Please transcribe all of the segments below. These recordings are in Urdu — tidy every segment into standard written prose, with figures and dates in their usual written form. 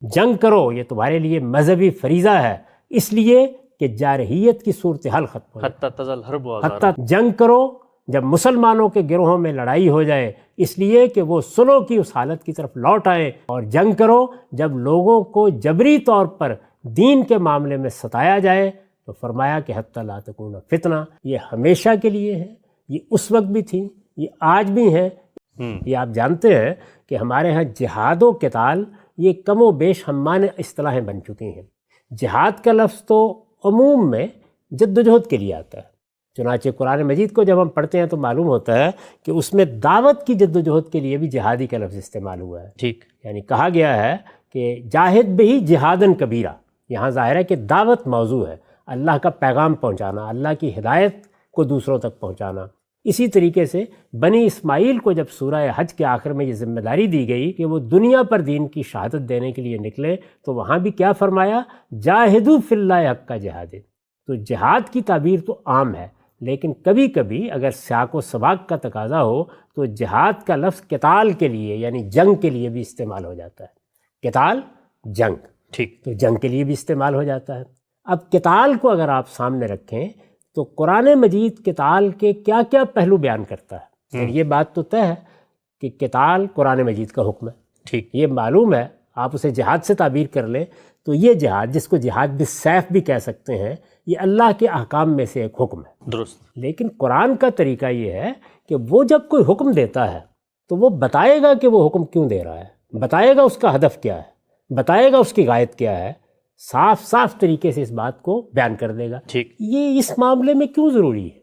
جنگ کرو یہ تمہارے لیے مذہبی فریضہ ہے، اس لیے کہ جارحیت کی صورتحال ختم ہو جائے۔ حتی تزل حرب و آزار، حتی جنگ کرو جب مسلمانوں کے گروہوں میں لڑائی ہو جائے، اس لیے کہ وہ صلح کی اس حالت کی طرف لوٹ آئیں، اور جنگ کرو جب لوگوں کو جبری طور پر دین کے معاملے میں ستایا جائے، تو فرمایا کہ حتی لا تکون فتنہ، یہ ہمیشہ کے لیے ہے، یہ اس وقت بھی تھی، یہ آج بھی ہے۔ یہ آپ جانتے ہیں کہ ہمارے ہاں جہاد و قتال یہ کم و بیش ہم معنی اصطلاحیں بن چکی ہیں۔ جہاد کا لفظ تو عموم میں جد و جہد کے لیے آتا ہے، چنانچہ قرآن مجید کو جب ہم پڑھتے ہیں تو معلوم ہوتا ہے کہ اس میں دعوت کی جد و جہد کے لیے بھی جہادی کا لفظ استعمال ہوا ہے۔ ٹھیک، یعنی کہا گیا ہے کہ جاہد بہی جہادن کبیرہ، یہاں ظاہر ہے کہ دعوت موضوع ہے، اللہ کا پیغام پہنچانا، اللہ کی ہدایت کو دوسروں تک پہنچانا۔ اسی طریقے سے بنی اسماعیل کو جب سورہ حج کے آخر میں یہ ذمہ داری دی گئی کہ وہ دنیا پر دین کی شہادت دینے کے لیے نکلے، تو وہاں بھی کیا فرمایا؟ جاہدوا فی اللہ حق کا جہاد۔ تو جہاد کی تعبیر تو عام ہے، لیکن کبھی کبھی اگر سیاق و سباق کا تقاضا ہو تو جہاد کا لفظ قتال کے لیے یعنی جنگ کے لیے بھی استعمال ہو جاتا ہے۔ قتال جنگ، ٹھیک، تو جنگ کے لیے بھی استعمال ہو جاتا ہے۔ اب قتال کو اگر آپ سامنے رکھیں تو قرآن مجید قتال کے کیا کیا پہلو بیان کرتا ہے؟ اور یہ بات تو طے ہے کہ قتال قرآن مجید کا حکم ہے، ٹھیک، یہ معلوم ہے، آپ اسے جہاد سے تعبیر کر لیں تو یہ جہاد جس کو جہاد بالسیف بھی کہہ سکتے ہیں، یہ اللہ کے احکام میں سے ایک حکم ہے۔ درست، لیکن قرآن کا طریقہ یہ ہے کہ وہ جب کوئی حکم دیتا ہے تو وہ بتائے گا کہ وہ حکم کیوں دے رہا ہے، بتائے گا اس کا ہدف کیا ہے، بتائے گا اس کی غایت کیا ہے، صاف صاف طریقے سے اس بات کو بیان کر دے گا۔ ٹھیک، یہ اس معاملے میں کیوں ضروری ہے؟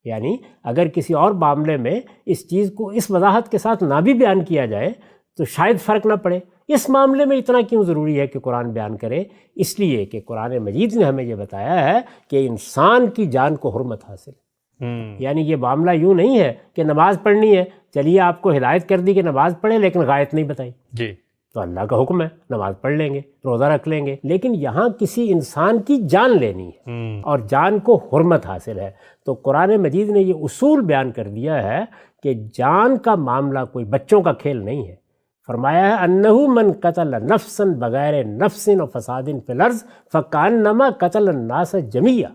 یعنی اگر کسی اور معاملے میں اس چیز کو اس وضاحت کے ساتھ نہ بھی بیان کیا جائے تو شاید فرق نہ پڑے، اس معاملے میں اتنا کیوں ضروری ہے کہ قرآن بیان کرے؟ اس لیے کہ قرآن مجید نے ہمیں یہ بتایا ہے کہ انسان کی جان کو حرمت حاصل ہے۔ یعنی یہ معاملہ یوں نہیں ہے کہ نماز پڑھنی ہے، چلیے آپ کو ہدایت کر دی کہ نماز پڑھیں لیکن غایت نہیں بتائی، جی، تو اللہ کا حکم ہے، نماز پڑھ لیں گے، روزہ رکھ لیں گے، لیکن یہاں کسی انسان کی جان لینی ہے اور جان کو حرمت حاصل ہے۔ تو قرآن مجید نے یہ اصول بیان کر دیا ہے کہ جان کا معاملہ کوئی بچوں کا کھیل نہیں ہے۔ فرمایا ہے انہو من قتل نفسا بغیر نفس و فساد فی الارض فکانما قتل الناس جمیعا،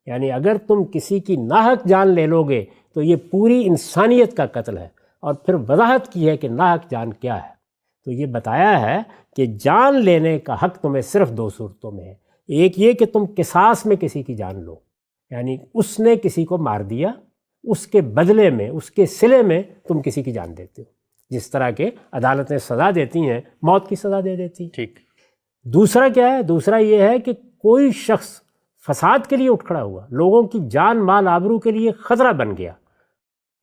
یعنی اگر تم کسی کی ناحق جان لے لو گے تو یہ پوری انسانیت کا قتل ہے۔ اور پھر وضاحت کی ہے کہ ناحق جان کیا ہے، تو یہ بتایا ہے کہ جان لینے کا حق تمہیں صرف دو صورتوں میں ہے۔ ایک یہ کہ تم قصاص میں کسی کی جان لو، یعنی اس نے کسی کو مار دیا، اس کے بدلے میں، اس کے صلے میں تم کسی کی جان دیتے ہو، جس طرح کہ عدالتیں سزا دیتی ہیں، موت کی سزا دے دیتی ہیں۔ ٹھیک، دوسرا کیا ہے؟ دوسرا یہ ہے کہ کوئی شخص فساد کے لیے اٹھ کھڑا ہوا، لوگوں کی جان مال آبرو کے لیے خطرہ بن گیا،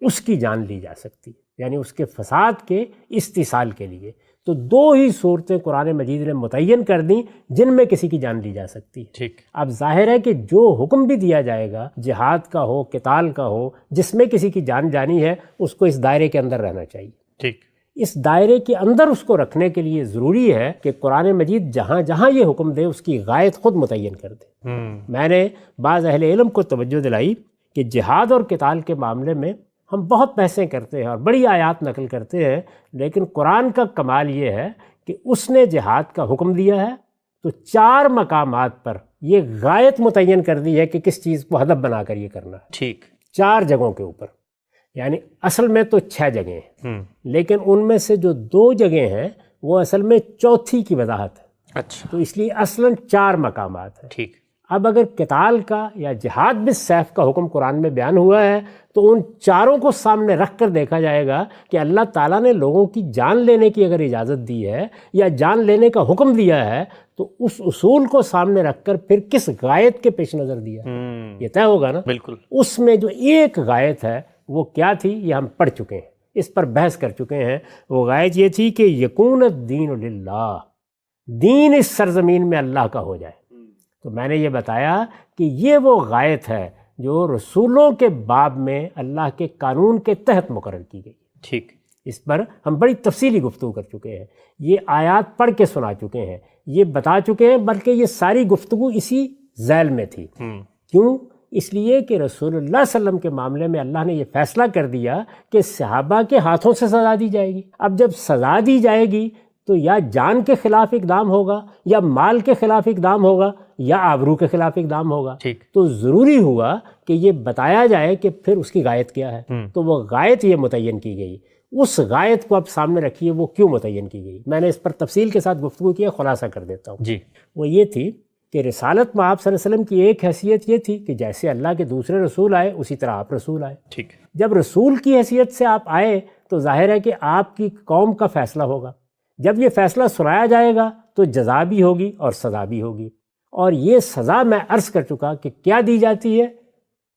اس کی جان لی جا سکتی ہے، یعنی اس کے فساد کے استحصال کے لیے۔ تو دو ہی صورتیں قرآن مجید نے متعین کر دیں جن میں کسی کی جان لی جا سکتی ہے۔ ٹھیک، اب ظاہر ہے کہ جو حکم بھی دیا جائے گا، جہاد کا ہو، قتال کا ہو، جس میں کسی کی جان جانی ہے، اس کو اس دائرے کے اندر رہنا چاہیے۔ ٹھیک، اس دائرے کے اندر اس کو رکھنے کے لیے ضروری ہے کہ قرآن مجید جہاں جہاں یہ حکم دے اس کی غایت خود متعین کر دے۔ میں نے بعض اہل علم کو توجہ دلائی کہ جہاد اور قتال کے معاملے میں ہم بہت بحثیں کرتے ہیں اور بڑی آیات نقل کرتے ہیں، لیکن قرآن کا کمال یہ ہے کہ اس نے جہاد کا حکم دیا ہے تو 4 مقامات پر یہ غایت متعین کر دی ہے کہ کس چیز کو ہدف بنا کر یہ کرنا ہے۔ ٹھیک، 4 جگہوں کے اوپر، یعنی اصل میں تو 6 جگہیں ہیں، لیکن ان میں سے جو 2 جگہیں ہیں وہ اصل میں چوتھی کی وضاحت ہے، اچھا، تو اس لیے اصلاً 4 مقامات ہیں۔ ٹھیک، اب اگر قتال کا یا جہاد بالسیف کا حکم قرآن میں بیان ہوا ہے تو ان 4 کو سامنے رکھ کر دیکھا جائے گا کہ اللہ تعالیٰ نے لوگوں کی جان لینے کی اگر اجازت دی ہے یا جان لینے کا حکم دیا ہے تو اس اصول کو سامنے رکھ کر پھر کس غایت کے پیش نظر دیا، یہ طے ہوگا نا۔ بالکل، اس میں جو ایک غایت ہے وہ کیا تھی یہ ہم پڑھ چکے ہیں، اس پر بحث کر چکے ہیں۔ وہ غایت یہ تھی کہ یکون الدین للہ، دین اس سرزمین میں اللہ کا ہو جائے۔ تو میں نے یہ بتایا کہ یہ وہ غایت ہے جو رسولوں کے باب میں اللہ کے قانون کے تحت مقرر کی گئی۔ ٹھیک، اس پر ہم بڑی تفصیلی گفتگو کر چکے ہیں، یہ آیات پڑھ کے سنا چکے ہیں، یہ بتا چکے ہیں، بلکہ یہ ساری گفتگو اسی ذیل میں تھی۔ کیوں؟ اس لیے کہ رسول اللہ صلی اللہ علیہ وسلم کے معاملے میں اللہ نے یہ فیصلہ کر دیا کہ صحابہ کے ہاتھوں سے سزا دی جائے گی۔ اب جب سزا دی جائے گی تو تو یا جان کے خلاف اقدام ہوگا یا مال کے خلاف اقدام ہوگا یا آبرو کے خلاف اقدام ہوگا. تو ضروری ہوا کہ یہ بتایا جائے کہ پھر اس کی غایت کیا ہے. تو وہ غایت یہ متعین کی گئی. اس غایت کو اب سامنے رکھیے وہ کیوں متعین کی گئی. میں نے اس پر تفصیل کے ساتھ گفتگو کی، خلاصہ کر دیتا ہوں. وہ یہ تھی کہ رسالت میں آپ صلی اللہ علیہ وسلم کی ایک حیثیت یہ تھی کہ جیسے اللہ کے دوسرے رسول آئے اسی طرح آپ رسول آئے. جب رسول کی حیثیت سے آپ آئے تو ظاہر ہے کہ آپ کی قوم کا فیصلہ ہوگا. جب یہ فیصلہ سنایا جائے گا تو جزا بھی ہوگی اور سزا بھی ہوگی. اور یہ سزا میں عرض کر چکا کہ کیا دی جاتی ہے،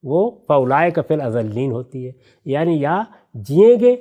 وہ فَأُولَٰئِکَ فِی الْأَذَلِّینَ ہوتی ہے. یعنی یا جئیں گے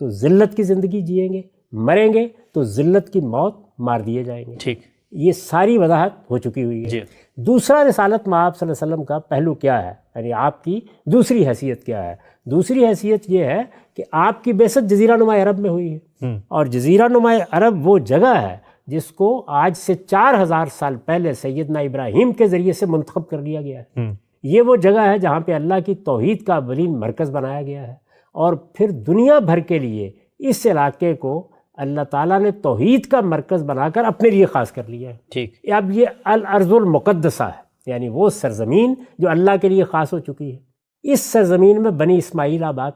تو ذلت کی زندگی جئیں گے، مریں گے تو ذلت کی موت مار دیے جائیں گے. یہ ساری وضاحت ہو چکی ہوئی ہے. دوسرا رسالت مآب صلی اللہ علیہ وسلم کا پہلو کیا ہے، یعنی آپ کی دوسری حیثیت کیا ہے. دوسری حیثیت یہ ہے کہ آپ کی بعثت جزیرہ نما عرب میں ہوئی ہے. اور جزیرہ نما عرب وہ جگہ ہے جس کو آج سے 4000 سال پہلے سیدنا ابراہیم کے ذریعے سے منتخب کر لیا گیا ہے. یہ وہ جگہ ہے جہاں پہ اللہ کی توحید کا اولین مرکز بنایا گیا ہے. اور پھر دنیا بھر کے لیے اس علاقے کو اللہ تعالیٰ نے توحید کا مرکز بنا کر اپنے لیے خاص کر لیا ہے. اب یہ الارض المقدسہ ہے، یعنی وہ سرزمین جو اللہ کے لیے خاص ہو چکی ہے. اس سرزمین میں بنی اسماعیل آباد،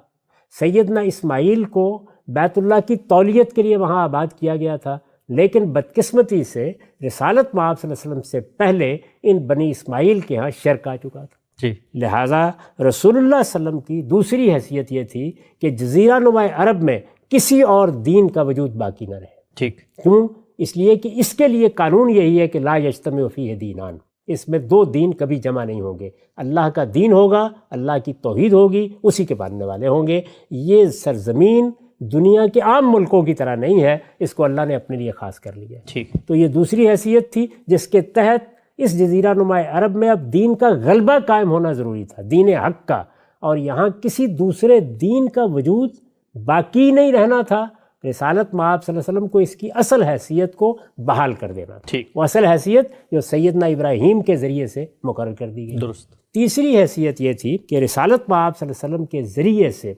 سیدنا اسماعیل کو بیت اللہ کی تولیت کے لیے وہاں آباد کیا گیا تھا. لیکن بدقسمتی سے رسالت مآب صلی اللہ علیہ وسلم سے پہلے ان بنی اسماعیل کے ہاں شرک آ چکا تھا. لہٰذا رسول اللہ صلی اللہ علیہ وسلم کی دوسری حیثیت یہ تھی کہ جزیرہ نما عرب میں کسی اور دین کا وجود باقی نہ رہے. کیوں؟ اس لیے کہ اس کے لیے قانون یہی ہے کہ لا یجتمع فیہ دینان، اس میں دو دین کبھی جمع نہیں ہوں گے. اللہ کا دین ہوگا، اللہ کی توحید ہوگی، اسی کے ماننے والے ہوں گے. یہ سرزمین دنیا کے عام ملکوں کی طرح نہیں ہے، اس کو اللہ نے اپنے لیے خاص کر لیا. تو یہ دوسری حیثیت تھی جس کے تحت اس جزیرہ نما عرب میں اب دین کا غلبہ قائم ہونا ضروری تھا، دین حق کا. اور یہاں کسی دوسرے دین کا وجود باقی نہیں رہنا تھا. رسالت مآب صلی اللہ علیہ وسلم کو اس کی اصل حیثیت کو بحال کر دینا تھا. وہ اصل حیثیت جو سیدنا ابراہیم کے ذریعے سے مقرر کر دی گئی. تیسری حیثیت یہ تھی کہ رسالت مآب صلی اللہ علیہ وسلم کے ذریعے سے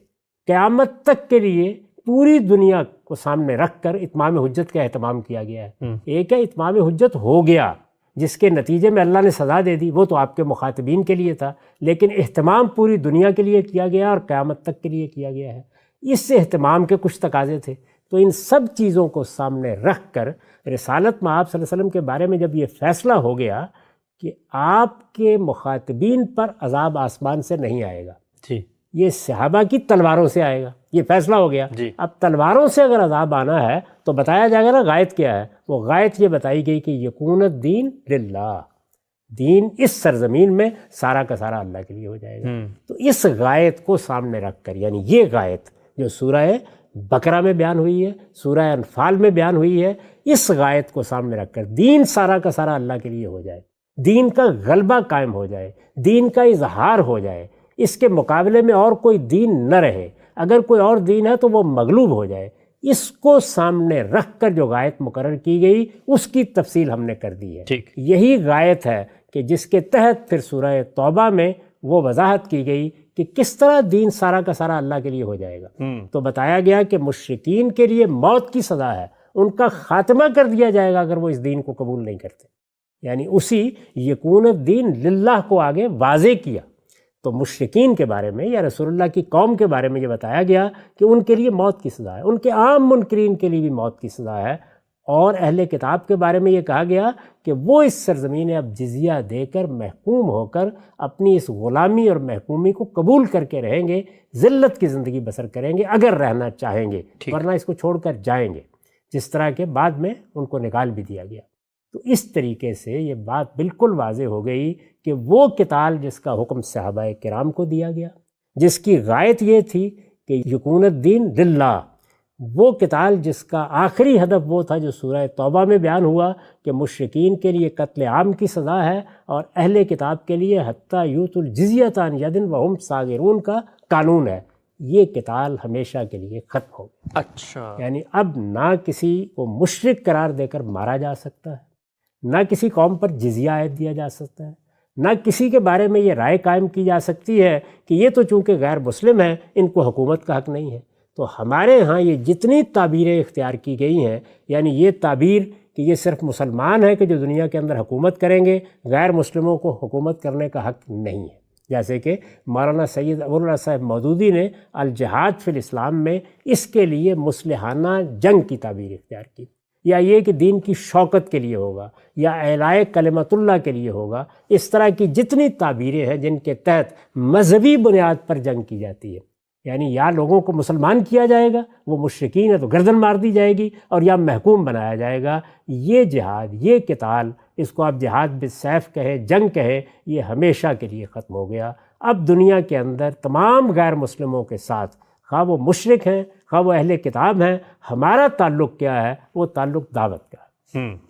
قیامت تک کے لیے پوری دنیا کو سامنے رکھ کر اتمام حجت کا اہتمام کیا گیا ہے. ایک ہے اتمام حجت ہو گیا جس کے نتیجے میں اللہ نے سزا دے دی، وہ تو آپ کے مخاطبین کے لیے تھا، لیکن اہتمام پوری دنیا کے لیے کیا گیا اور قیامت تک کے لیے کیا گیا ہے. اس اہتمام کے کچھ تقاضے تھے. تو ان سب چیزوں کو سامنے رکھ کر رسالت مآب صلی اللہ علیہ وسلم کے بارے میں جب یہ فیصلہ ہو گیا کہ آپ کے مخاطبین پر عذاب آسمان سے نہیں آئے گا، یہ صحابہ کی تلواروں سے آئے گا، یہ فیصلہ ہو گیا. اب تلواروں سے اگر عذاب آنا ہے تو بتایا جائے گا نا غایت کیا ہے. وہ غایت یہ بتائی گئی کہ یکون الدین للہ، دین اس سرزمین میں سارا کا سارا اللہ کے لیے ہو جائے گا. تو اس غایت کو سامنے رکھ کر، یعنی یہ غایت جو سورہ بقرہ میں بیان ہوئی ہے، سورہ انفال میں بیان ہوئی ہے، اس غایت کو سامنے رکھ کر دین سارا کا سارا اللہ کے لیے ہو جائے، دین کا غلبہ قائم ہو جائے، دین کا اظہار ہو جائے، اس کے مقابلے میں اور کوئی دین نہ رہے، اگر کوئی اور دین ہے تو وہ مغلوب ہو جائے. اس کو سامنے رکھ کر جو غایت مقرر کی گئی اس کی تفصیل ہم نے کر دی ہے. یہی غایت ہے کہ جس کے تحت پھر سورہ توبہ میں وہ وضاحت کی گئی کہ کس طرح دین سارا کا سارا اللہ کے لیے ہو جائے گا. تو بتایا گیا کہ مشرکین کے لیے موت کی سزا ہے، ان کا خاتمہ کر دیا جائے گا اگر وہ اس دین کو قبول نہیں کرتے. یعنی اسی یکون الدین للہ کو آگے واضح کیا. تو مشرکین کے بارے میں یا رسول اللہ کی قوم کے بارے میں یہ بتایا گیا کہ ان کے لیے موت کی سزا ہے، ان کے عام منکرین کے لیے بھی موت کی سزا ہے. اور اہل کتاب کے بارے میں یہ کہا گیا کہ وہ اس سرزمین اب جزیہ دے کر محکوم ہو کر اپنی اس غلامی اور محکومی کو قبول کر کے رہیں گے، ذلت کی زندگی بسر کریں گے اگر رہنا چاہیں گے، ورنہ اس کو چھوڑ کر جائیں گے، جس طرح کے بعد میں ان کو نکال بھی دیا گیا. تو اس طریقے سے یہ بات بالکل واضح ہو گئی کہ وہ قتال جس کا حکم صحابہ کرام کو دیا گیا، جس کی غایت یہ تھی کہ یکون الدین للہ، وہ قتال جس کا آخری ہدف وہ تھا جو سورہ توبہ میں بیان ہوا کہ مشرکین کے لیے قتل عام کی سزا ہے اور اہل کتاب کے لیے حتیٰ یؤت الجزیۃ عن ید وہم صاغرون کا قانون ہے. یہ قتال ہمیشہ کے لیے ختم ہو گیا. اچھا، یعنی اب نہ کسی کو مشرک قرار دے کر مارا جا سکتا ہے، نہ کسی قوم پر جزیہ عائد دیا جا سکتا ہے، نہ کسی کے بارے میں یہ رائے قائم کی جا سکتی ہے کہ یہ تو چونکہ غیر مسلم ہیں ان کو حکومت کا حق نہیں ہے. تو ہمارے ہاں یہ جتنی تعبیریں اختیار کی گئی ہیں، یعنی یہ تعبیر کہ یہ صرف مسلمان ہیں کہ جو دنیا کے اندر حکومت کریں گے، غیر مسلموں کو حکومت کرنے کا حق نہیں ہے، جیسے کہ مولانا سید ابو اللہ صاحب مودودی نے الجہاد فی الاسلام میں اس کے لیے مصلحانہ جنگ کی تعبیر اختیار کی، یا یہ کہ دین کی شوکت کے لیے ہوگا، یا اعلاء کلمت اللہ کے لیے ہوگا۔ اس طرح کی جتنی تعبیریں ہیں جن کے تحت مذہبی بنیاد پر جنگ کی جاتی ہے، یعنی یا لوگوں کو مسلمان کیا جائے گا، وہ مشرکین ہے تو گردن مار دی جائے گی، اور یا محکوم بنایا جائے گا، یہ جہاد، یہ قتال، اس کو آپ جہاد بالسیف کہے، جنگ کہے، یہ ہمیشہ کے لیے ختم ہو گیا۔ اب دنیا کے اندر تمام غیر مسلموں کے ساتھ، خواہ وہ مشرک ہیں، خواہ وہ اہل کتاب ہیں، ہمارا تعلق کیا ہے؟ وہ تعلق دعوت کا ہے۔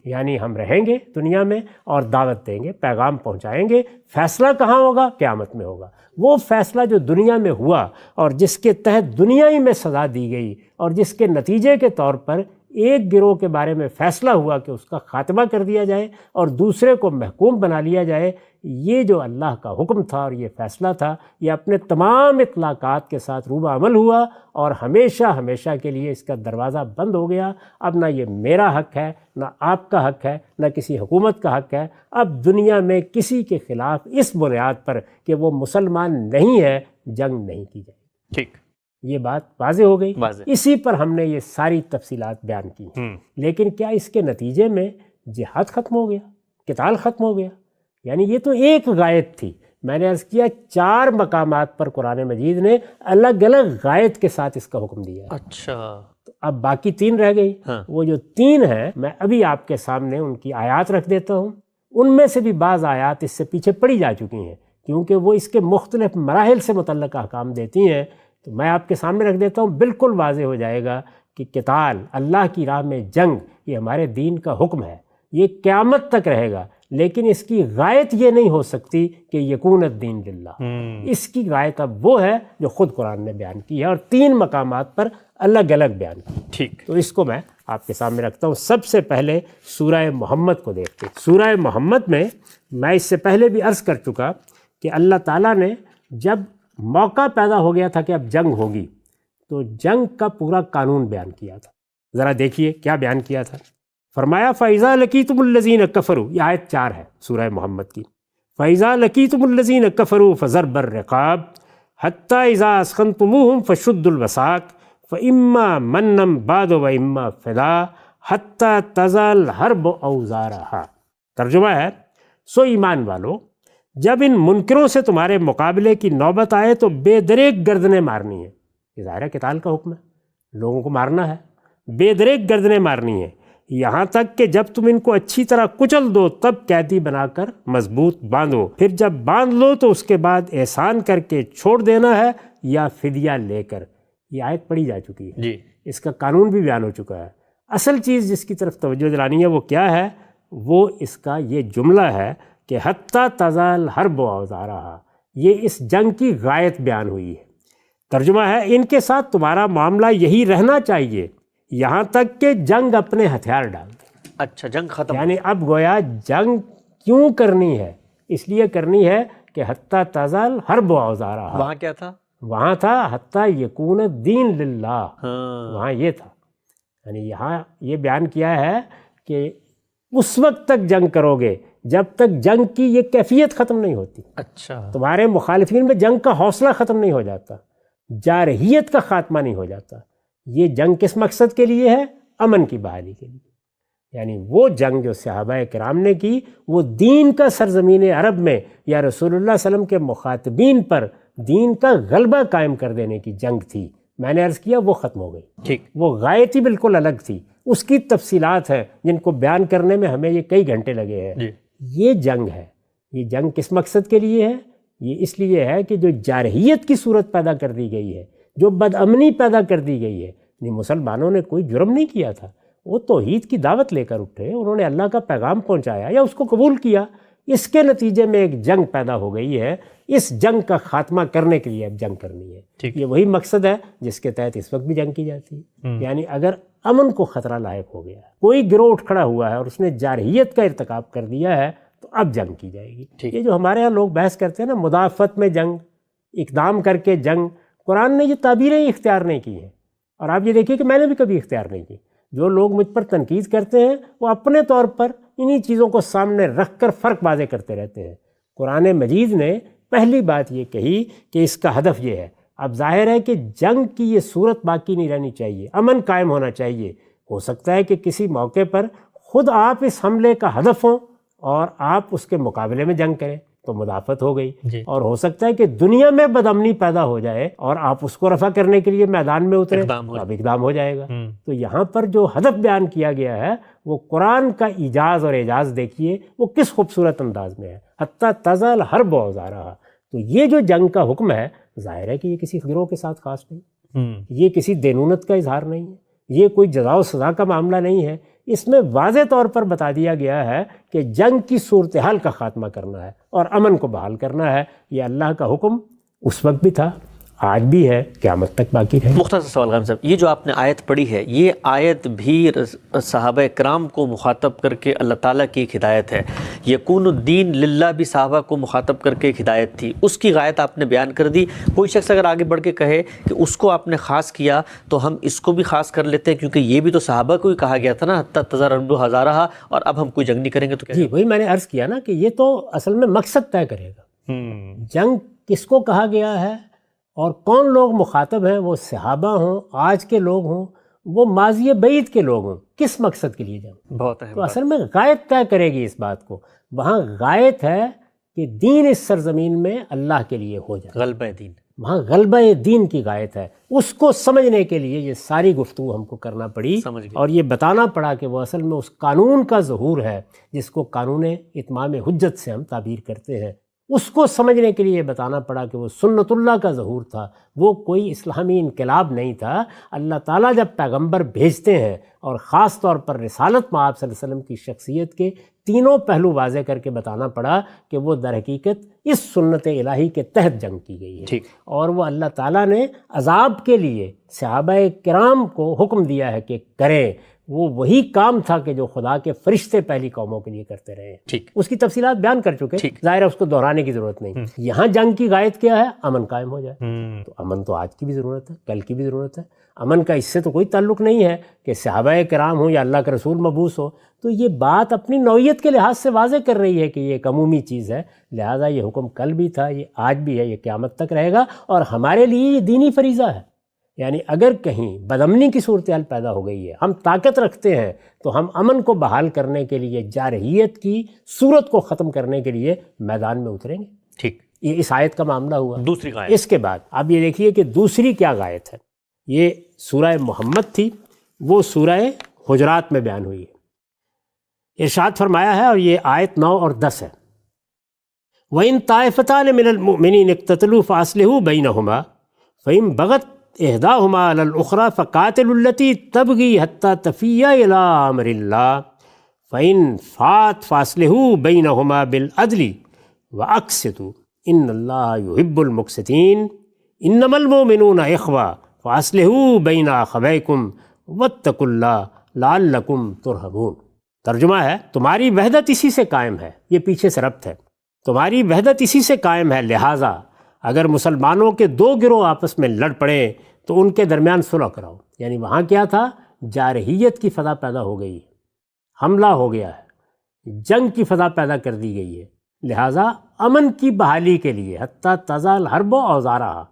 یعنی ہم رہیں گے دنیا میں اور دعوت دیں گے، پیغام پہنچائیں گے۔ فیصلہ کہاں ہوگا؟ قیامت میں ہوگا۔ وہ فیصلہ جو دنیا میں ہوا اور جس کے تحت دنیا ہی میں سزا دی گئی، اور جس کے نتیجے کے طور پر ایک گروہ کے بارے میں فیصلہ ہوا کہ اس کا خاتمہ کر دیا جائے اور دوسرے کو محکوم بنا لیا جائے، یہ جو اللہ کا حکم تھا اور یہ فیصلہ تھا، یہ اپنے تمام اطلاقات کے ساتھ روبہ عمل ہوا، اور ہمیشہ ہمیشہ کے لیے اس کا دروازہ بند ہو گیا۔ اب نہ یہ میرا حق ہے، نہ آپ کا حق ہے، نہ کسی حکومت کا حق ہے۔ اب دنیا میں کسی کے خلاف اس بنیاد پر کہ وہ مسلمان نہیں ہے، جنگ نہیں کی جائے۔ ٹھیک، یہ بات واضح ہو گئی۔ واضح۔ اسی پر ہم نے یہ ساری تفصیلات بیان کی ہیں۔ لیکن کیا اس کے نتیجے میں جہاد ختم ہو گیا؟ قتال ختم ہو گیا؟ یعنی یہ تو ایک غایت تھی۔ میں نے عرض کیا 4 مقامات پر قرآن مجید نے الگ الگ غایت کے ساتھ اس کا حکم دیا ہے۔ اچھا، تو اب باقی 3 رہ گئی۔ وہ جو 3 ہیں، میں ابھی آپ کے سامنے ان کی آیات رکھ دیتا ہوں۔ ان میں سے بھی بعض آیات اس سے پیچھے پڑی جا چکی ہیں، کیونکہ وہ اس کے مختلف مراحل سے متعلق احکام دیتی ہیں۔ تو میں آپ کے سامنے رکھ دیتا ہوں، بالکل واضح ہو جائے گا کہ قتال، اللہ کی راہ میں جنگ، یہ ہمارے دین کا حکم ہے، یہ قیامت تک رہے گا۔ لیکن اس کی غایت یہ نہیں ہو سکتی کہ یکون الدین للہ۔ اس کی غایت اب وہ ہے جو خود قرآن نے بیان کی ہے، اور 3 مقامات پر الگ الگ بیان کی۔ ٹھیک، تو اس کو میں آپ کے سامنے رکھتا ہوں۔ سب سے پہلے سورہ محمد کو دیکھتے ہیں۔ سورہ محمد میں اس سے پہلے بھی عرض کر چکا کہ اللہ تعالیٰ نے جب موقع پیدا ہو گیا تھا کہ اب جنگ ہوگی، تو جنگ کا پورا قانون بیان کیا تھا۔ ذرا دیکھیے کیا بیان کیا تھا۔ فرمایا فَإِذَا لَقِيتُمُ الَّذِينَ كَفَرُوا، یہ آیت 4 ہے سورہ محمد کی۔ فَإِذَا لَقِيتُمُ الَّذِينَ كَفَرُوا فَضَرْبَ الرِّقَابِ حَتَّى إِذَا أَثْخَنْتُمُوهُمْ فَشُدُّوا الْوَثَاقَ فَإِمَّا مَنًّا بَعْدُ وَإِمَّا فِدَاءً حَتَّى تَضَعَ الْحَرْبُ أَوْزَارَهَا۔ ترجمہ ہے، سو ایمان والو، جب ان منکروں سے تمہارے مقابلے کی نوبت آئے تو بے دریغ گردنیں مارنی ہیں۔ یہ ظاہر ہے قتال کا حکم ہے، لوگوں کو مارنا ہے، بے دریغ گردنیں مارنی ہیں، یہاں تک کہ جب تم ان کو اچھی طرح کچل دو تب قیدی بنا کر مضبوط باندھو، پھر جب باندھ لو تو اس کے بعد احسان کر کے چھوڑ دینا ہے یا فدیہ لے کر۔ یہ آیت پڑھی جا چکی ہے، اس کا قانون بھی بیان ہو چکا ہے۔ اصل چیز جس کی طرف توجہ دلانی ہے وہ کیا ہے؟ وہ اس کا یہ جملہ ہے کہ حتیٰ تضع الحرب اوزارہا، یہ اس جنگ کی غایت بیان ہوئی ہے۔ ترجمہ ہے، ان کے ساتھ تمہارا معاملہ یہی رہنا چاہیے یہاں تک کہ جنگ اپنے ہتھیار ڈال دے۔ اچھا، جنگ ختم، یعنی اب گویا جنگ کیوں کرنی ہے؟ اس لیے کرنی ہے کہ حتیٰ تضع الحرب اوزارہا۔ وہاں کیا تھا؟ وہاں تھا حتیٰ یکون الدین للہ، وہاں یہ تھا۔ یعنی یہاں یہ بیان کیا ہے کہ اس وقت تک جنگ کرو گے جب تک جنگ کی یہ کیفیت ختم نہیں ہوتی۔ اچھا، تمہارے مخالفین میں جنگ کا حوصلہ ختم نہیں ہو جاتا، جارحیت کا خاتمہ نہیں ہو جاتا۔ یہ جنگ کس مقصد کے لیے ہے؟ امن کی بحالی کے لیے۔ یعنی وہ جنگ جو صحابہ کرام نے کی، وہ دین کا سرزمین عرب میں یا رسول اللہ صلی اللہ علیہ وسلم کے مخاطبین پر دین کا غلبہ قائم کر دینے کی جنگ تھی۔ میں نے عرض کیا وہ ختم ہو گئی۔ ٹھیک، وہ غایت ہی بالکل الگ تھی، اس کی تفصیلات ہیں جن کو بیان کرنے میں ہمیں یہ کئی گھنٹے لگے ہیں۔ یہ جنگ ہے، یہ جنگ کس مقصد کے لیے ہے؟ یہ اس لیے ہے کہ جو جارحیت کی صورت پیدا کر دی گئی ہے، جو بدامنی پیدا کر دی گئی ہے، یعنی مسلمانوں نے کوئی جرم نہیں کیا تھا، وہ توحید کی دعوت لے کر اٹھے، انہوں نے اللہ کا پیغام پہنچایا یا اس کو قبول کیا، اس کے نتیجے میں ایک جنگ پیدا ہو گئی ہے۔ اس جنگ کا خاتمہ کرنے کے لیے اب جنگ کرنی ہے۔ یہ وہی مقصد ہے جس کے تحت اس وقت بھی جنگ کی جاتی ہے۔ یعنی اگر امن کو خطرہ لاحق ہو گیا، کوئی گروہ اٹھ کھڑا ہوا ہے اور اس نے جارحیت کا ارتکاب کر دیا ہے، تو اب جنگ کی جائے گی۔ یہ جو ہمارے ہاں لوگ بحث کرتے ہیں نا، مدافعت میں جنگ، اقدام کر کے جنگ، قرآن نے یہ تعبیریں ہی اختیار نہیں کی ہیں۔ اور آپ یہ دیکھیے کہ میں نے بھی کبھی اختیار نہیں کی. جو لوگ مجھ پر تنقید کرتے ہیں وہ اپنے طور پر انہی چیزوں کو سامنے رکھ کر فرق واضح کرتے رہتے ہیں. قرآن مجید نے پہلی بات یہ کہی کہ اس کا ہدف یہ ہے. اب ظاہر ہے کہ جنگ کی یہ صورت باقی نہیں رہنی چاہیے، امن قائم ہونا چاہیے. ہو سکتا ہے کہ کسی موقع پر خود آپ اس حملے کا ہدف ہوں اور آپ اس کے مقابلے میں جنگ کریں تو مدافعت ہو گئی جی. اور ہو سکتا ہے کہ دنیا میں بدامنی پیدا ہو جائے اور آپ اس کو رفع کرنے کے لیے میدان میں اتریں تو اب اقدام ہو جائے گا. تو یہاں پر جو ہدف بیان کیا گیا ہے وہ قرآن کا ایجاز اور اعجاز دیکھیے وہ کس خوبصورت انداز میں ہے. حتیٰ تزل حرب اوزارہا. تو یہ جو جنگ کا حکم ہے ظاہر ہے کہ یہ کسی گروہ کے ساتھ خاص نہیں، یہ کسی دینونت کا اظہار نہیں ہے، یہ کوئی جزا و سزا کا معاملہ نہیں ہے. اس میں واضح طور پر بتا دیا گیا ہے کہ جنگ کی صورتحال کا خاتمہ کرنا ہے اور امن کو بحال کرنا ہے. یہ اللہ کا حکم اس وقت بھی تھا، آج بھی ہے، قیامت تک باقی رہے. مختصر سوال غالب صاحب، یہ جو آپ نے آیت پڑھی ہے یہ آیت بھی صحابہ کرام کو مخاطب کر کے اللہ تعالیٰ کی ایک ہدایت ہے. یکون الدین للہ بھی صحابہ کو مخاطب کر کے ایک ہدایت تھی، اس کی غایت آپ نے بیان کر دی. کوئی شخص اگر آگے بڑھ کے کہے کہ اس کو آپ نے خاص کیا تو ہم اس کو بھی خاص کر لیتے ہیں کیونکہ یہ بھی تو صحابہ کو ہی کہا گیا تھا نا، حتیٰ تزارنڈو ہزارہا، اور اب ہم کوئی جنگ نہیں کریں گے. تو جی وہی میں نے عرض کیا نا کہ یہ تو اصل میں مقصد طے کرے گا. جنگ کس کو کہا گیا ہے اور کون لوگ مخاطب ہیں، وہ صحابہ ہوں، آج کے لوگ ہوں، وہ ماضی بعید کے لوگ ہوں، کس مقصد کے لیے جنگ. بہت اہم تو اصل میں غایت طے کرے گی اس بات کو. وہاں غایت ہے کہ دین اس سرزمین میں اللہ کے لیے ہو جائے، غلبہ دین، وہاں غلبہ دین کی غایت ہے. اس کو سمجھنے کے لیے یہ ساری گفتگو ہم کو کرنا پڑی اور یہ بتانا پڑا کہ وہ اصل میں اس قانون کا ظہور ہے جس کو قانون اتمام حجت سے ہم تعبیر کرتے ہیں. اس کو سمجھنے کے لیے یہ بتانا پڑا کہ وہ سنت اللہ کا ظہور تھا، وہ کوئی اسلامی انقلاب نہیں تھا. اللہ تعالیٰ جب پیغمبر بھیجتے ہیں اور خاص طور پر رسالت میں آپ صلی اللہ علیہ وسلم کی شخصیت کے تینوں پہلو واضح کر کے بتانا پڑا کہ وہ در حقیقت اس سنت الہی کے تحت جنگ کی گئی ہے. اور وہ اللہ تعالیٰ نے عذاب کے لیے صحابہ کرام کو حکم دیا ہے کہ کریں. وہ وہی کام تھا کہ جو خدا کے فرشتے پہلی قوموں کے لیے کرتے رہے ہیں. اس کی تفصیلات بیان کر چکے، ظاہر ہے اس کو دہرانے کی ضرورت نہیں. یہاں جنگ کی غایت کیا ہے؟ امن قائم ہو جائے. تو امن تو آج کی بھی ضرورت ہے، کل کی بھی ضرورت ہے. امن کا اس سے تو کوئی تعلق نہیں ہے کہ صحابہ کرام ہوں یا اللہ کا رسول مبعوث ہو. تو یہ بات اپنی نوعیت کے لحاظ سے واضح کر رہی ہے کہ یہ ایک عمومی چیز ہے، لہٰذا یہ حکم کل بھی تھا، یہ آج بھی ہے، یہ قیامت تک رہے گا. اور ہمارے لیے یہ دینی فریضہ ہے. یعنی اگر کہیں بدامنی کی صورتحال پیدا ہو گئی ہے، ہم طاقت رکھتے ہیں تو ہم امن کو بحال کرنے کے لیے، جارحیت کی صورت کو ختم کرنے کے لیے میدان میں اتریں گے. یہ اس آیت کا معاملہ ہوا. دوسری غایت اس کے بعد اب یہ دیکھیے کہ دوسری کیا غایت ہے. یہ سورہ محمد تھی، وہ سورہ حجرات میں بیان ہوئی ہے. ارشاد فرمایا ہے، اور یہ آیت 9 اور 10 ہے، وَإِن طَائِفَتَانِ مِنَ الْمُؤْمِنِينَ اقْتَتَلُوا فَأَصْلِحُوا بَيْنَهُمَا فَإِن بَغَتْ إِحْدَاهُمَا عَلَى الْأُخْرَى فَقَاتِلُوا الَّتِي تَبْغِي حَتَّى تَفِيَّ إِلَىٰ أَمْرِ اللَّهِ فَإِن فَاءَتْ فَأَصْلِحُوا بَيْنَهُمَا بِالْعَدْلِ وَأَقْسِطُوا إِنَّ اللَّهَ يُحِبُّ الْمُقْسِطِينَ إِنَّمَا الْمُؤْمِنُونَ إِخْوَةٌ فَأَصْلِحُوا بَيْنَ أَخَوَيْكُمْ وَاتَّقُوا اللَّهَ لَعَلَّكُمْ تُرْحَمُونَ. ترجمہ ہے، تمہاری وحدت اسی سے قائم ہے. یہ پیچھے سے ربط ہے. تمہاری وحدت اسی سے قائم ہے، لہٰذا اگر مسلمانوں کے دو گروہ آپس میں لڑ پڑیں تو ان کے درمیان صلح کراؤ. یعنی وہاں کیا تھا؟ جارحیت کی فضا پیدا ہو گئی ہے، حملہ ہو گیا ہے، جنگ کی فضا پیدا کر دی گئی ہے. لہٰذا امن کی بحالی کے لیے حتیٰ تزال حرب اوزارہا،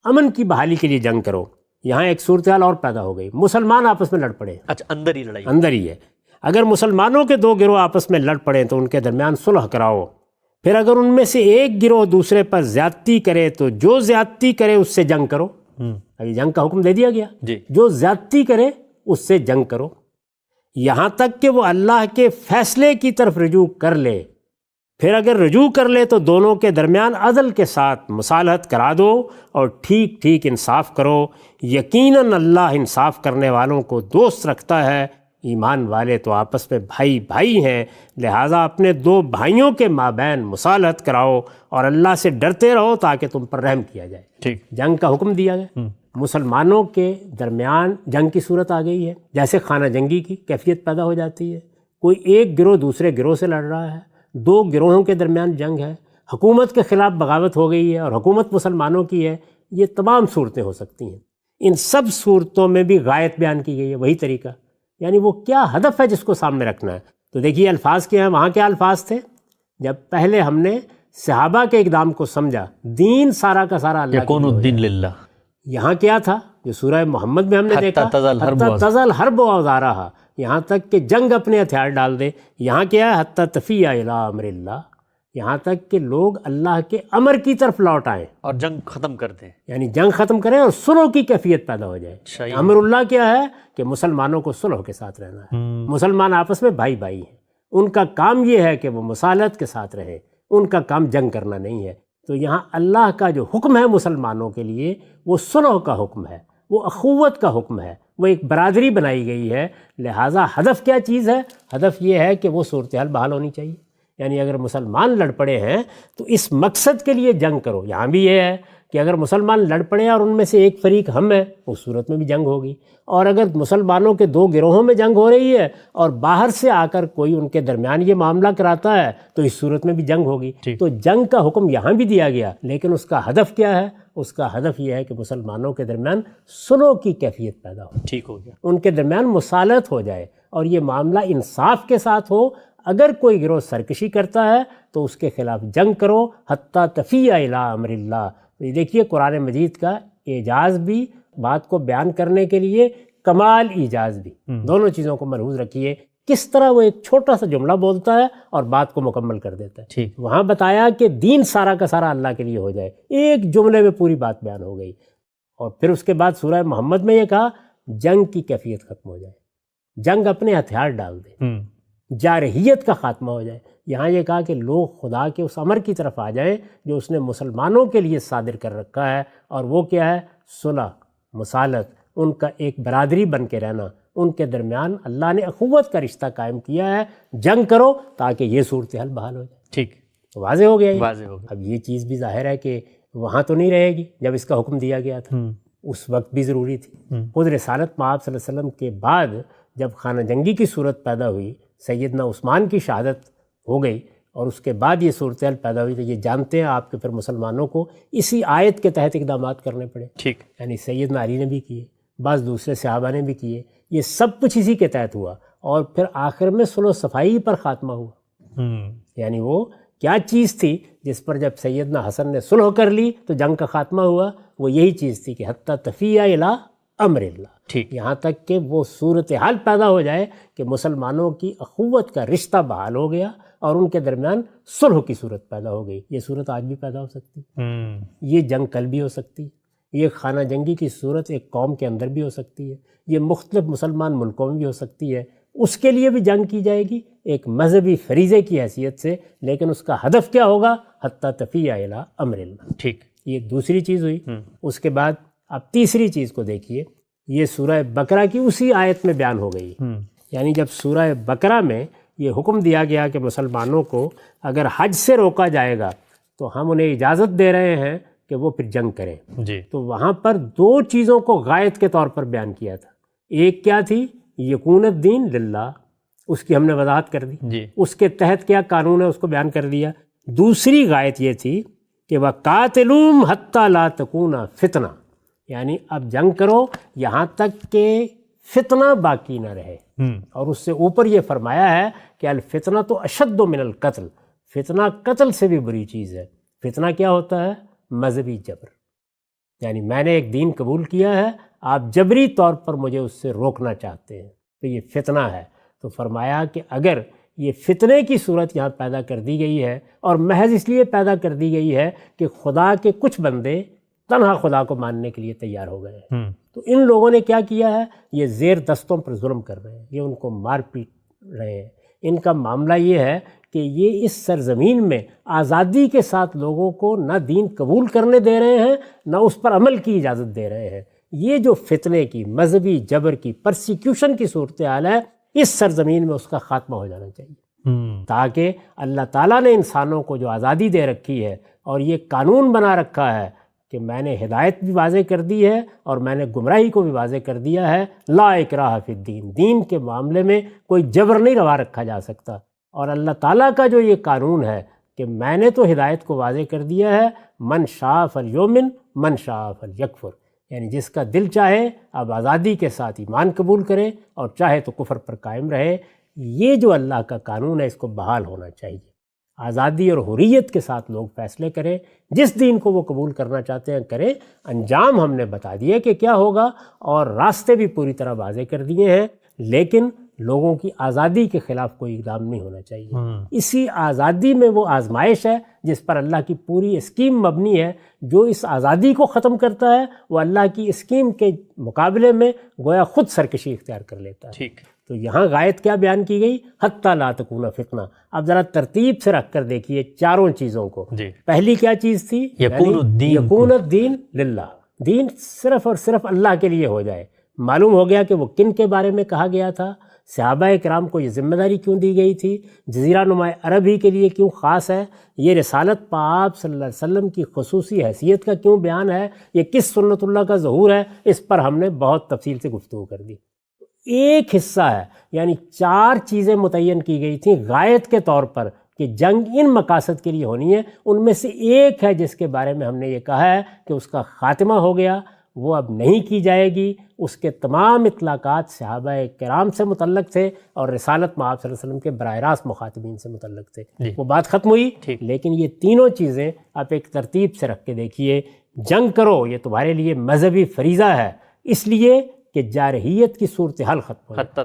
امن کی بحالی کے لیے جنگ کرو. یہاں ایک صورتحال اور پیدا ہو گئی، مسلمان آپس میں لڑ پڑے. اچھا، اندر ہی لڑائی، اندر ہی ہے. اگر مسلمانوں کے دو گروہ آپس میں لڑ پڑیں تو ان کے درمیان صلح کراؤ. پھر اگر ان میں سے ایک گروہ دوسرے پر زیادتی کرے تو جو زیادتی کرے اس سے جنگ کرو. ابھی جنگ کا حکم دے دیا گیا، جو زیادتی کرے اس سے جنگ کرو، یہاں تک کہ وہ اللہ کے فیصلے کی طرف رجوع کر لے. پھر اگر رجوع کر لے تو دونوں کے درمیان عدل کے ساتھ مصالحت کرا دو اور ٹھیک ٹھیک انصاف کرو. یقیناً اللہ انصاف کرنے والوں کو دوست رکھتا ہے. ایمان والے تو آپس میں بھائی بھائی ہیں، لہٰذا اپنے دو بھائیوں کے مابین مصالحت کراؤ اور اللہ سے ڈرتے رہو تاکہ تم پر رحم کیا جائے. جنگ کا حکم دیا گیا. مسلمانوں کے درمیان جنگ کی صورت آ گئی ہے، جیسے خانہ جنگی کی کیفیت پیدا ہو جاتی ہے. کوئی ایک گروہ دوسرے گروہ سے لڑ رہا ہے، دو گروہوں کے درمیان جنگ ہے، حکومت کے خلاف بغاوت ہو گئی ہے اور حکومت مسلمانوں کی ہے. یہ تمام صورتیں ہو سکتی ہیں. ان سب صورتوں میں بھی غایت بیان کی گئی ہے، وہی طریقہ، یعنی وہ کیا ہدف ہے جس کو سامنے رکھنا ہے۔ تو دیکھیے الفاظ کیا ہیں، وہاں کیا الفاظ تھے؟ جب پہلے ہم نے صحابہ کے اقدام کو سمجھا، دین سارا کا سارا اللہ یکون الدین للہ، یہاں کیا تھا جو سورہ محمد میں ہم نے دیکھا، حتی تزل حرب و اوزارہا، یہاں تک کہ جنگ اپنے ہتھیار ڈال دے۔ یہاں کیا ہے؟ حتی تفیء الی امر اللہ، یہاں تک کہ لوگ اللہ کے امر کی طرف لوٹ آئیں اور جنگ ختم کر دیں، یعنی جنگ ختم کریں اور صلح کی کیفیت پیدا ہو جائے۔ امر اللہ کیا ہے کہ مسلمانوں کو صلح کے ساتھ رہنا ہے، مسلمان آپس میں بھائی بھائی ہیں، ان کا کام یہ ہے کہ وہ مصالحت کے ساتھ رہیں، ان کا کام جنگ کرنا نہیں ہے۔ تو یہاں اللہ کا جو حکم ہے مسلمانوں کے لیے وہ صلح کا حکم ہے، وہ اخوت کا حکم ہے، وہ ایک برادری بنائی گئی ہے۔ لہٰذا ہدف کیا چیز ہے؟ ہدف یہ ہے کہ وہ صورتحال بحال ہونی چاہیے، یعنی اگر مسلمان لڑ پڑے ہیں تو اس مقصد کے لیے جنگ کرو۔ یہاں بھی یہ ہے کہ اگر مسلمان لڑ پڑے اور ان میں سے ایک فریق ہم ہیں، اس صورت میں بھی جنگ ہوگی، اور اگر مسلمانوں کے دو گروہوں میں جنگ ہو رہی ہے اور باہر سے آ کر کوئی ان کے درمیان یہ معاملہ کراتا ہے تو اس صورت میں بھی جنگ ہوگی۔ تو جنگ کا حکم یہاں بھی دیا گیا، لیکن اس کا ہدف کیا ہے؟ اس کا ہدف یہ ہے کہ مسلمانوں کے درمیان صلح کی کیفیت پیدا ہو، ٹھیک ہو گیا، ان کے درمیان مصالحت ہو جائے اور یہ معاملہ انصاف کے ساتھ ہو۔ اگر کوئی گروہ سرکشی کرتا ہے تو اس کے خلاف جنگ کرو، حتی تفیء الی امر اللہ۔ یہ دیکھیے قرآن مجید کا اعجاز بھی، بات کو بیان کرنے کے لیے کمال ایجاز بھی، دونوں چیزوں کو ملحوظ رکھیے، کس طرح وہ ایک چھوٹا سا جملہ بولتا ہے اور بات کو مکمل کر دیتا ہے۔ وہاں بتایا کہ دین سارا کا سارا اللہ کے لیے ہو جائے، ایک جملے میں پوری بات بیان ہو گئی، اور پھر اس کے بعد سورہ محمد میں یہ کہا جنگ کی کیفیت ختم ہو جائے، جنگ اپنے ہتھیار ڈال دے، جارحیت کا خاتمہ ہو جائے۔ یہاں یہ کہا کہ لوگ خدا کے اس امر کی طرف آ جائیں جو اس نے مسلمانوں کے لیے صادر کر رکھا ہے، اور وہ کیا ہے؟ صلح، مصالحت، ان کا ایک برادری بن کے رہنا، ان کے درمیان اللہ نے اخوت کا رشتہ قائم کیا ہے۔ جنگ کرو تاکہ یہ صورتحال بحال ہو جائے۔ ٹھیک، تو واضح ہو گیا، واضح ہو گیا۔ اب یہ چیز بھی ظاہر ہے کہ وہاں تو نہیں رہے گی جب اس کا حکم دیا گیا تھا، اس وقت بھی ضروری تھی۔ خود رسالت مآب صلی اللہ علیہ وسلم کے بعد جب خانہ جنگی کی صورت پیدا ہوئی، سیدنا عثمان کی شہادت ہو گئی اور اس کے بعد یہ صورتحال پیدا ہوئی، تو یہ جانتے ہیں آپ کہ پھر مسلمانوں کو اسی آیت کے تحت اقدامات کرنے پڑے۔ ٹھیک، یعنی سیدنا علی نے بھی کیے، بعض دوسرے صحابہ نے بھی کیے، یہ سب کچھ اسی کے تحت ہوا، اور پھر آخر میں صلح و صفائی پر خاتمہ ہوا۔ یعنی وہ کیا چیز تھی جس پر جب سیدنا حسن نے صلح کر لی تو جنگ کا خاتمہ ہوا؟ وہ یہی چیز تھی کہ حتی تفیء الی امر اللہ، ٹھیک، یہاں تک کہ وہ صورتحال پیدا ہو جائے کہ مسلمانوں کی اخوت کا رشتہ بحال ہو گیا اور ان کے درمیان صلح کی صورت پیدا ہو گئی۔ یہ صورت آج بھی پیدا ہو سکتی، یہ جنگ کل بھی ہو سکتی، یہ خانہ جنگی کی صورت ایک قوم کے اندر بھی ہو سکتی ہے، یہ مختلف مسلمان ملکوں میں بھی ہو سکتی ہے۔ اس کے لیے بھی جنگ کی جائے گی ایک مذہبی فریضے کی حیثیت سے، لیکن اس کا ہدف کیا ہوگا؟ حتی تفیء الی امر اللہ۔ ٹھیک، یہ دوسری چیز ہوئی۔ اس کے بعد اب تیسری چیز کو دیکھیے، یہ سورہ بقرہ کی اسی آیت میں بیان ہو گئی۔ یعنی جب سورہ بقرہ میں یہ حکم دیا گیا کہ مسلمانوں کو اگر حج سے روکا جائے گا تو ہم انہیں اجازت دے رہے ہیں کہ وہ پھر جنگ کریں، جی، تو وہاں پر دو چیزوں کو غایت کے طور پر بیان کیا تھا۔ ایک کیا تھی؟ یکون الدین للہ، اس کی ہم نے وضاحت کر دی، جی، اس کے تحت کیا قانون ہے اس کو بیان کر دیا۔ دوسری غایت یہ تھی کہ وَقَاتِلُوهُمْ حَتَّى لَا تَكُونَ فِتْنَةٌ، یعنی اب جنگ کرو یہاں تک کہ فتنہ باقی نہ رہے، اور اس سے اوپر یہ فرمایا ہے کہ الفتنہ تو اشد من القتل، فتنہ قتل سے بھی بری چیز ہے۔ فتنہ کیا ہوتا ہے؟ مذہبی جبر، یعنی میں نے ایک دین قبول کیا ہے، آپ جبری طور پر مجھے اس سے روکنا چاہتے ہیں، تو یہ فتنہ ہے۔ تو فرمایا کہ اگر یہ فتنے کی صورت یہاں پیدا کر دی گئی ہے، اور محض اس لیے پیدا کر دی گئی ہے کہ خدا کے کچھ بندے تنہا خدا کو ماننے کے لیے تیار ہو گئے ہیں، تو ان لوگوں نے کیا کیا ہے؟ یہ زیر دستوں پر ظلم کر رہے ہیں، یہ ان کو مار پیٹ رہے ہیں۔ ان کا معاملہ یہ ہے کہ یہ اس سرزمین میں آزادی کے ساتھ لوگوں کو نہ دین قبول کرنے دے رہے ہیں، نہ اس پر عمل کی اجازت دے رہے ہیں۔ یہ جو فتنے کی، مذہبی جبر کی، پرسیکیوشن کی صورتحال ہے، اس سرزمین میں اس کا خاتمہ ہو جانا چاہیے، تاکہ اللہ تعالیٰ نے انسانوں کو جو آزادی دے رکھی ہے اور یہ قانون بنا رکھا ہے کہ میں نے ہدایت بھی واضح کر دی ہے اور میں نے گمراہی کو بھی واضح کر دیا ہے، لا اکراہ فی الدین، دین کے معاملے میں کوئی جبر نہیں روا رکھا جا سکتا۔ اور اللہ تعالیٰ کا جو یہ قانون ہے کہ میں نے تو ہدایت کو واضح کر دیا ہے، من شاء فلیؤمن من شاء فلیکفر، یعنی جس کا دل چاہے اب آزادی کے ساتھ ایمان قبول کرے اور چاہے تو کفر پر قائم رہے. یہ جو اللہ کا قانون ہے اس کو بحال ہونا چاہیے. آزادی اور حریت کے ساتھ لوگ فیصلے کریں، جس دین کو وہ قبول کرنا چاہتے ہیں کریں. انجام ہم نے بتا دیا کہ کیا ہوگا اور راستے بھی پوری طرح واضح کر دیے ہیں، لیکن لوگوں کی آزادی کے خلاف کوئی اقدام نہیں ہونا چاہیے. اسی آزادی میں وہ آزمائش ہے جس پر اللہ کی پوری اسکیم مبنی ہے. جو اس آزادی کو ختم کرتا ہے وہ اللہ کی اسکیم کے مقابلے میں گویا خود سرکشی اختیار کر لیتا ہے. ٹھیک. تو یہاں غایت کیا بیان کی گئی؟ حتی لا تکون فتنہ. اب ذرا ترتیب سے رکھ کر دیکھیے چاروں چیزوں کو. پہلی کیا چیز تھی؟ یکون الدین للہ، دین صرف اور صرف اللہ کے لیے ہو جائے. معلوم ہو گیا کہ وہ کن کے بارے میں کہا گیا تھا، صحابہ کرام کو یہ ذمہ داری کیوں دی گئی تھی، جزیرہ نما عرب ہی کے لیے کیوں خاص ہے، یہ رسالت پاک صلی اللہ علیہ وسلم کی خصوصی حیثیت کا کیوں بیان ہے، یہ کس سنت اللہ کا ظہور ہے، اس پر ہم نے بہت تفصیل سے گفتگو کر دی. ایک حصہ ہے، یعنی 4 چیزیں متعین کی گئی تھیں غایت کے طور پر کہ جنگ ان مقاصد کے لیے ہونی ہے. ان میں سے ایک ہے جس کے بارے میں ہم نے یہ کہا ہے کہ اس کا خاتمہ ہو گیا، وہ اب نہیں کی جائے گی. اس کے تمام اطلاقات صحابہ کرام سے متعلق تھے اور رسالت مآب صلی اللہ علیہ وسلم کے براہ راست مخاطبین سے متعلق تھے. وہ بات ختم ہوئی. لیکن یہ تینوں چیزیں آپ ایک ترتیب سے رکھ کے دیکھیے. جنگ کرو یہ تمہارے لیے مذہبی فریضہ ہے، اس لیے کہ جارحیت کی صورتحال ختم ہو. حتی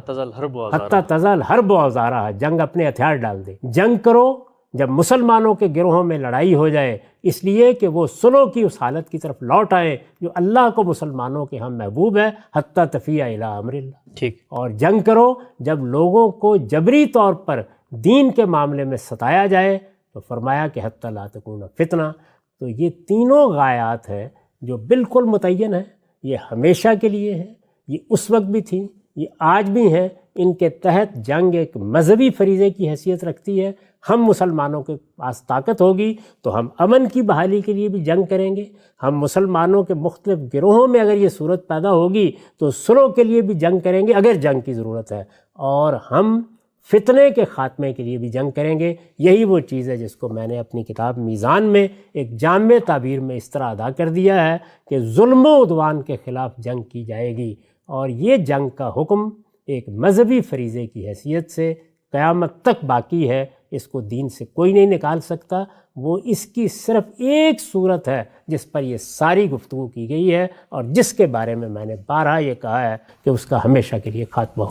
تزل حرب و اوزارہ، جنگ اپنے ہتھیار ڈال دے. جنگ کرو جب مسلمانوں کے گروہوں میں لڑائی ہو جائے، اس لیے کہ وہ صلح کی اس حالت کی طرف لوٹ آئے جو اللہ کو مسلمانوں کے ہم محبوب ہے. حتی تفیء الی امر اللہ. ٹھیک. اور جنگ کرو جب لوگوں کو جبری طور پر دین کے معاملے میں ستایا جائے، تو فرمایا کہ حتی لا تکون فتنہ. تو یہ تینوں غایات ہیں جو بالکل متعین ہیں. یہ ہمیشہ کے لیے ہیں، یہ اس وقت بھی تھیں، یہ آج بھی ہیں. ان کے تحت جنگ ایک مذہبی فریضے کی حیثیت رکھتی ہے. ہم مسلمانوں کے پاس طاقت ہوگی تو ہم امن کی بحالی کے لیے بھی جنگ کریں گے. ہم مسلمانوں کے مختلف گروہوں میں اگر یہ صورت پیدا ہوگی تو صلح کے لیے بھی جنگ کریں گے اگر جنگ کی ضرورت ہے. اور ہم فتنے کے خاتمے کے لیے بھی جنگ کریں گے. یہی وہ چیز ہے جس کو میں نے اپنی کتاب میزان میں ایک جامع تعبیر میں اس طرح ادا کر دیا ہے کہ ظلم و عدوان کے خلاف جنگ کی جائے گی. اور یہ جنگ کا حکم ایک مذہبی فریضے کی حیثیت سے قیامت تک باقی ہے. اس کو دین سے کوئی نہیں نکال سکتا. وہ اس کی صرف ایک صورت ہے جس پر یہ ساری گفتگو کی گئی ہے اور جس کے بارے میں نے بارہا یہ کہا ہے کہ اس کا ہمیشہ کے لیے خاتمہ ہو.